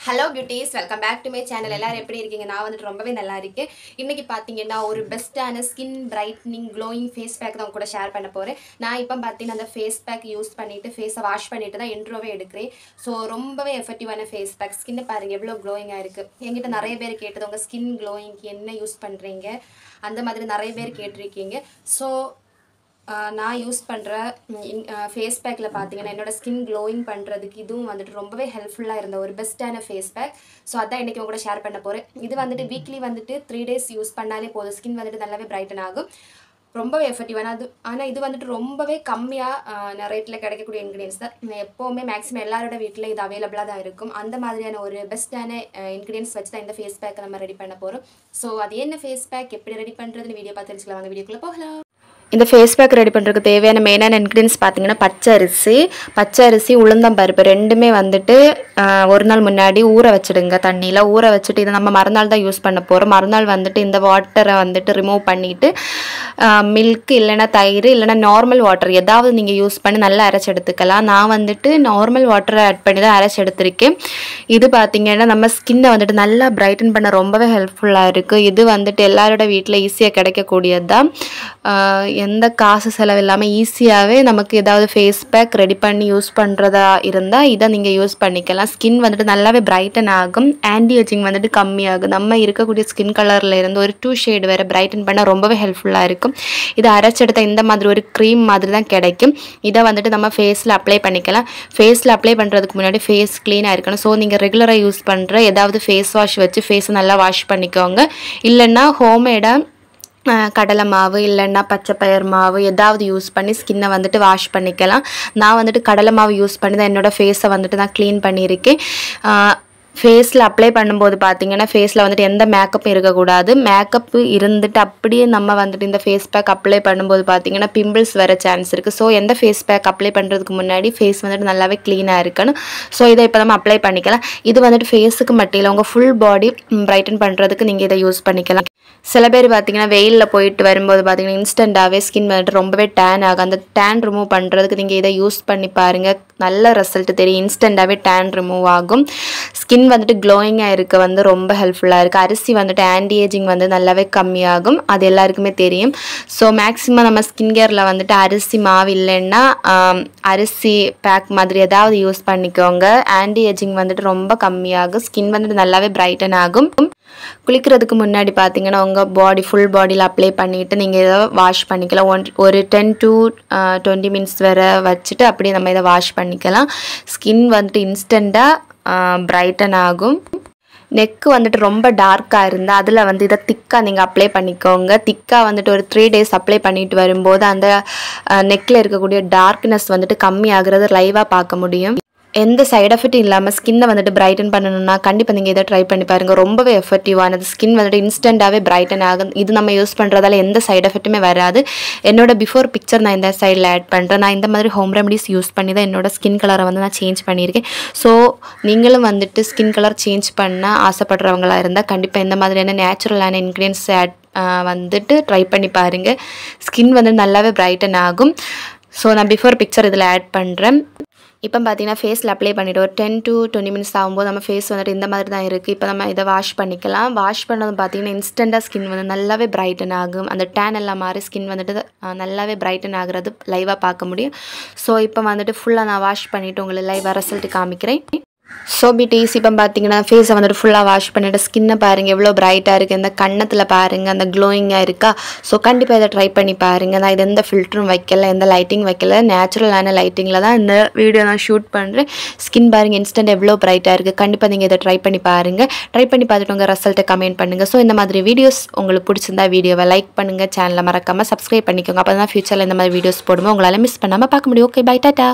Hello beauties, welcome back to my channel. எல்லாரும் எப்படி இருக்கீங்க? நான் வந்து ரொம்பவே நல்லா இருக்கேன். இன்னைக்கு பாத்தீங்கன்னா ஒரு பெஸ்டான skin brightening glowing face pack தான் கூட ஷேர் பண்ண போறேன். நான் இப்போ பாத்தீங்கன்னா அந்த ஃபேஸ் பேக் யூஸ் பண்ணிட்டு ஃபேஸை வாஷ் பண்ணிட்டு தான் இன்ட்ரோவே எடுக்கிறேன். ஸோ ரொம்பவே எஃபெக்டிவான ஃபேஸ் பேக். ஸ்கின்னை பாருங்க எவ்வளோ க்ளோயிங்காக இருக்கு. என்கிட்ட நிறைய பேர் கேட்டது உங்க ஸ்கின் க்ளோயிங்க்கு என்ன யூஸ் பண்றீங்க அந்த மாதிரி நிறைய பேர் கேட்டிருக்கீங்க. ஸோ நான் யூஸ் பண்ணுற ஃபேஸ் பேக்கில் பார்த்தீங்கன்னா என்னோட ஸ்கின் க்ளோயிங் பண்ணுறதுக்கு இதுவும் வந்துட்டு ரொம்பவே ஹெல்ப்ஃபுல்லாக இருந்த ஒரு பெஸ்ட்டான ஃபேஸ் பேக். ஸோ அதான் இன்றைக்கி உங்க கூட ஷேர் பண்ண போகிறேன். இது வந்துட்டு வீக்லி வந்துட்டு 3 days யூஸ் பண்ணாலே போதும். ஸ்கின் வந்துட்டு நல்லாவே பிரைட்டன் ஆகும். ரொம்பவே எஃபெக்டிவான ஆனால் இது வந்துட்டு ரொம்பவே கம்மியாக ரேட்டில் கிடைக்கக்கூடிய இன்க்ரீடியன்ஸ் தான். எப்போவுமே மேக்ஸிமம் எல்லாரோட வீட்டில் இது அவைலபிளாக தான் இருக்கும். அந்த மாதிரியான ஒரு பெஸ்ட்டான இன்க்ரீடியன்ஸ் வச்சு தான் இந்த ஃபேஸ் பேக்கை நம்ம ரெடி பண்ண போகிறோம். ஸோ அது என்ன ஃபேஸ் பேக் எப்படி ரெடி பண்ணுறதுன்னு வீடியோ பார்த்து தெரிஞ்சுக்கலாம். வாங்க வீடியோக்குள்ளே போகலாம். இந்த ஃபேஸ் பேக் ரெடி பண்ணுறதுக்கு தேவையான மெயினான இன்க்ரீடியன்ஸ் பார்த்தீங்கன்னா பச்சை அரிசி உளுந்தம்பருப்பு ரெண்டுமே வந்துட்டு ஒரு நாள் முன்னாடி ஊற வச்சுடுங்க. தண்ணியில் ஊற வச்சுட்டு இதை நம்ம மறுநாள் தான் யூஸ் பண்ண போகிறோம். மறுநாள் வந்துட்டு இந்த வாட்டரை வந்துட்டு ரிமூவ் பண்ணிவிட்டு மில்க் இல்லைனா தயிர் இல்லைனா நார்மல் வாட்டர் ஏதாவது நீங்கள் யூஸ் பண்ணி நல்லா அரைச்சி எடுத்துக்கலாம். நான் வந்துட்டு நார்மல் வாட்டரை ஆட் பண்ணி தான் அரைச்சி எடுத்திருக்கேன். இது பார்த்திங்கன்னா நம்ம ஸ்கின்னை வந்துட்டு நல்லா பிரைட்டன் பண்ண ரொம்பவே ஹெல்ப்ஃபுல்லாக இருக்குது. இது வந்துட்டு எல்லாரோட வீட்டில் ஈஸியாக கிடைக்கக்கூடியது தான். எந்த காசு செலவு இல்லாமல் ஈஸியாகவே நமக்கு ஏதாவது ஃபேஸ் பேக் ரெடி பண்ணி யூஸ் பண்ணுறதா இருந்தால் இதை நீங்கள் யூஸ் பண்ணிக்கலாம். ஸ்கின் வந்துட்டு நல்லாவே பிரைட்டன் ஆகும். ஆன்டி ஏஜிங் வந்துட்டு கம்மியாகும். நம்ம இருக்கக்கூடிய ஸ்கின் கலரில் இருந்து ஒரு 2 shade வேறு பிரைட்டன் பண்ண ரொம்பவே ஹெல்ப்ஃபுல்லாக இருக்கும். இதை அரைச்செடுத்த இந்த மாதிரி ஒரு க்ரீம் மாதிரி தான் கிடைக்கும். இதை வந்துட்டு நம்ம ஃபேஸில் அப்ளை பண்ணிக்கலாம். ஃபேஸில் அப்ளை பண்ணுறதுக்கு முன்னாடி ஃபேஸ் க்ளீனாக இருக்கணும். ஸோ நீங்கள் ரெகுலராக யூஸ் பண்ணுற ஏதாவது ஃபேஸ் வாஷ் வச்சு ஃபேஸை நல்லா வாஷ் பண்ணிக்கோங்க. இல்லைன்னா ஹோம்மேடாக கடலை மாவு இல்லைன்னா பச்சைப்பயிர் மாவு ஏதாவது யூஸ் பண்ணி ஸ்கின்னை வந்துட்டு வாஷ் பண்ணிக்கலாம். நான் வந்துட்டு கடலை மாவு யூஸ் பண்ணி தான் என்னோடய ஃபேஸை வந்துட்டு நான் க்ளீன் பண்ணியிருக்கேன். ஃபேஸில் அப்ளை பண்ணும்போது பார்த்தீங்கன்னா ஃபேஸில் வந்துட்டு எந்த மேக்கப்பும் இருக்கக்கூடாது. மேக்கப்பு இருந்துட்டு அப்படியே நம்ம வந்துட்டு இந்த ஃபேஸ் பேக் அப்ளை பண்ணும்போது பார்த்தீங்கன்னா பிம்பிள்ஸ் வர சான்ஸ் இருக்குது. ஸோ எந்த ஃபேஸ் பேக் அப்ளை பண்ணுறதுக்கு முன்னாடி ஃபேஸ் வந்துட்டு நல்லாவே க்ளீனாக இருக்கணும். ஸோ இதை இப்போ நம்ம அப்ளை பண்ணிக்கலாம். இது வந்துட்டு ஃபேஸுக்கு மட்டும் இல்லை உங்கள் ஃபுல் பாடி பிரைட்டன் பண்ணுறதுக்கு நீங்கள் இதை யூஸ் பண்ணிக்கலாம். சில பேர் பார்த்தீங்கன்னா வெயிலில் போயிட்டு வரும்போது பார்த்தீங்கன்னா இன்ஸ்டண்ட்டாகவே ஸ்கின் வந்துட்டு ரொம்பவே டேன் ஆகும். அந்த டேன் ரிமூவ் பண்ணுறதுக்கு நீங்கள் இதை யூஸ் பண்ணி பாருங்கள். நல்ல ரிசல்ட் தெரியும். இன்ஸ்டண்ட்டாகவே டேன் ரிமூவ் ஆகும். ஸ்கின் வந்துட்டு க்ளோயிங்காக இருக்க வந்து ரொம்ப ஹெல்ப்ஃபுல்லாக இருக்குது. அரிசி வந்துட்டு ஆன்டி ஏஜிங் வந்து நல்லாவே கம்மியாகும். அது எல்லாருக்குமே தெரியும். ஸோ மேக்ஸிமம் நம்ம ஸ்கின் கேரில் வந்துட்டு அரிசி மாவு இல்லைன்னா அரிசி பேக் மாதிரி ஏதாவது யூஸ் பண்ணிக்கோங்க. ஆன்டி ஏஜிங் வந்துட்டு ரொம்ப கம்மியாகும். ஸ்கின் வந்துட்டு நல்லாவே பிரைட்டன் ஆகும். குளிக்கிறதுக்கு முன்னாடி பார்த்தீங்கன்னா உங்கள் பாடி ஃபுல் பாடியில் அப்ளை பண்ணிவிட்டு நீங்கள் இதை வாஷ் பண்ணிக்கலாம். ஒரு 10 to 20 minutes வரை வச்சுட்டு அப்படியே நம்ம இதை வாஷ் பண்ணிக்கலாம். ஸ்கின் வந்துட்டு இன்ஸ்டண்ட்டாக பிரைட்டன் ஆகும். நெக்கு வந்துட்டு ரொம்ப டார்க்காக இருந்தால் அதில் வந்து இதை திக்காக நீங்கள் அப்ளை பண்ணிக்கோங்க. திக்காக வந்துட்டு ஒரு 3 days அப்ளை பண்ணிட்டு வரும்போது அந்த நெக்கில் இருக்கக்கூடிய டார்க்னஸ் வந்துட்டு கம்மி ஆகுறது லைவாக பார்க்க முடியும். எந்த சைட் எஃபெக்ட்டும் இல்லாமல் ஸ்கின்னை வந்துட்டு பிரைட்டன் பண்ணணும்னா கண்டிப்பாக நீங்கள் இதை ட்ரை பண்ணி பாருங்கள். ரொம்பவே எஃபெக்டிவானது. ஸ்கின் வந்துட்டு இன்ஸ்டண்ட்டாகவே பிரைட்டன் ஆகும். இது நம்ம யூஸ் பண்ணுறதால எந்த சைட் எஃபெக்ட்டுமே வராது. என்னோட பிஃபோர் பிக்சர் நான் இந்த சைடில் ஆட் பண்ணுறேன். நான் இந்த மாதிரி ஹோம் ரெமடிஸ் யூஸ் பண்ணி தான் என்னோட ஸ்கின் கலரை வந்து நான் சேஞ்ச் பண்ணியிருக்கேன். ஸோ நீங்களும் வந்துட்டு ஸ்கின் கலர் சேஞ்ச் பண்ண ஆசைப்படுறவங்களாக இருந்தால் கண்டிப்பாக இந்த மாதிரியான நேச்சுரலான இன்க்ரீடியன்ஸ் வந்துட்டு ட்ரை பண்ணி பாருங்கள். ஸ்கின் வந்து நல்லாவே பிரைட்டன் ஆகும். ஸோ நான் பிஃபோர் பிக்சர் இதில் ஆட் பண்ணுறேன். இப்போ பார்த்தீங்கன்னா ஃபேஸில் அப்ளை பண்ணிவிட்டு ஒரு 10 to 20 minutes ஆகும்போது நம்ம ஃபேஸ் வந்துட்டு இந்த மாதிரி தான் இருக்குது. இப்போ நம்ம இதை வாஷ் பண்ணிக்கலாம். வாஷ் பண்ணது பார்த்தீங்கன்னா இன்ஸ்டண்ட்டாக ஸ்கின் வந்து நல்லாவே பிரைட்டன் ஆகும். அந்த டேன் எல்லாம் மாறி ஸ்கின் வந்துட்டு நல்லாவே பிரைட்டன் ஆகுறது லைவாக பார்க்க முடியும். ஸோ இப்போ வந்துட்டு ஃபுல்லாக நான் வாஷ் பண்ணிவிட்டு உங்களுக்கு லைவாக ரிசல்ட் காமிக்கிறேன். ஸோ பியூட்டிஸ் இப்போ பார்த்தீங்கன்னா ஃபேஸை வந்துட்டு ஃபுல்லாக வாஷ் பண்ணிவிட்டு ஸ்கின்னை பாருங்கள் எவ்வளோ பிரைட்டாக இருக்குது. இந்த கண்ணத்தில் பாருங்கள் அந்த க்ளோயிங்காக இருக்கா. ஸோ கண்டிப்பாக இதை ட்ரை பண்ணி பாருங்கள். நான் இது எந்த ஃபில்டரும் வைக்கல, எந்த லைட்டிங் வைக்கல, நேச்சுரலான லைட்டிங்கில் தான் இந்த வீடியோ நான் ஷூட் பண்ணுறேன். ஸ்கின் பாருங்கள் இன்ஸ்டன்ட் எவ்வளோ பிரைட்டாக இருக்குது. கண்டிப்பாக நீங்கள் இதை ட்ரை பண்ணி பாருங்கள். ட்ரை பண்ணி பார்த்துட்டு உங்கள் ரிசல்ட்டை கமெண்ட் பண்ணுங்கள். ஸோ இந்த மாதிரி வீடியோஸ் உங்களுக்கு பிடிச்சிருந்தா வீடியோவை லைக் பண்ணுங்கள். சேனலை மறக்காமல் சப்ஸ்கிரைப் பண்ணிக்கோங்க. அப்போ தான் ஃபியூச்சரில் இந்த மாதிரி வீடியோஸ் போடும்போது உங்களால் மிஸ் பண்ணாமல் பார்க்க முடியும். Okay bye tata.